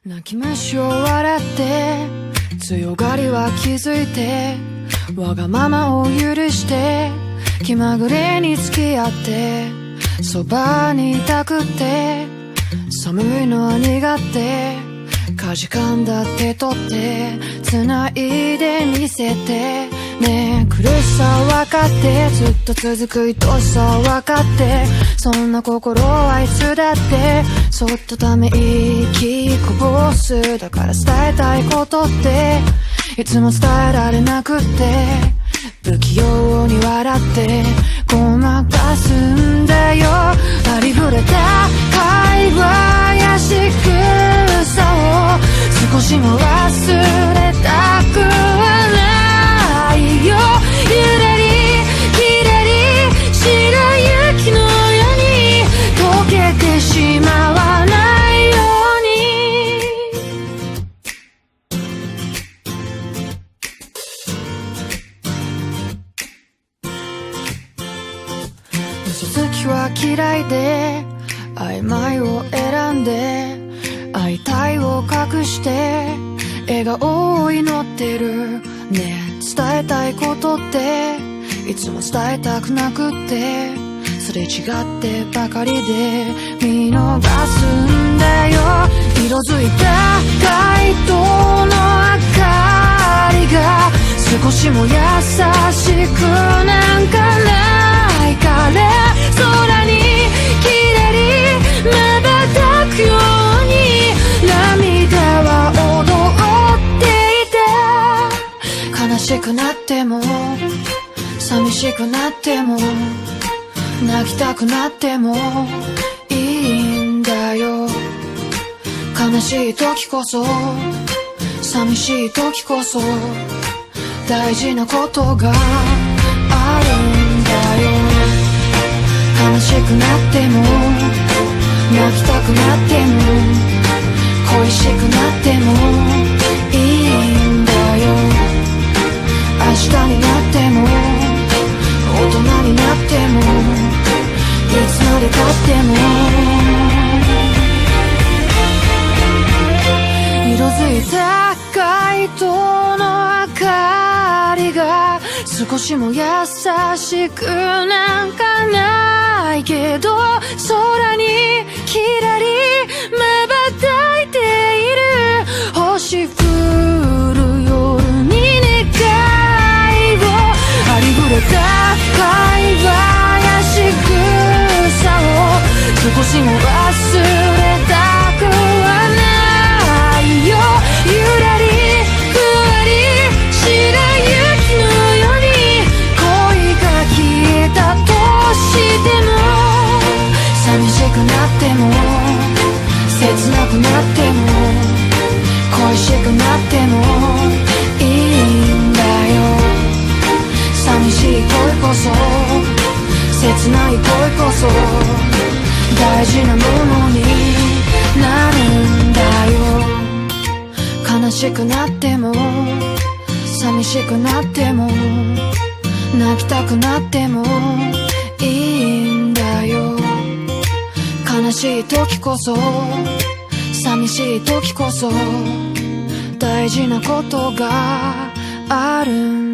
泣き虫を笑って強がりは気づいてわがままを許して気まぐれに付き合ってそばにいたくって寒いのは苦手かじかんだ手取って繋いでみせてねえ苦しさ分かってずっと続く愛しさ分かってそんな心はいつだってそっとため息こぼすだから伝えたいことっていつも伝えられなくって不器用に笑ってごまかすんだよありふれた会話や仕草を少しも忘れたくはないよゆらりきらり白雪のように溶けてしまわないように嘘つきは嫌いで曖昧を選んで会いたいを隠して笑顔を祈ってるねえ伝えたいことっていつも伝えたくなくってすれ違ってばかりで見逃すんだよ色づいた街灯の明かりが少しも優しくなんかないから空にきらり瞬くように涙は踊っていた悲しくなっても寂しくなっても泣きたくなってもいいんだよ悲しい時こそ寂しい時こそ大事なことがあるんだよ悲しくなっても泣きたくなっても恋しくなってもいいんだよ明日になっても大人になってもいつまで経っても色づいた街灯の明かりが少しも優しくなんかないけど空にきらり瞬いている星降る夜に願いをありふれた会話や仕草を少しも忘れたくはないよゆらりふわり白雪のように恋が消えたとしても寂しくなっても切なくなっても恋しくなってもいいんだよ寂しい恋こそ切ない恋こそ大事なものになるんだよ悲しくなっても寂しくなっても泣きたくなってもいいんだよ悲しい時こそ寂しい時こそ大事なことがあるんだ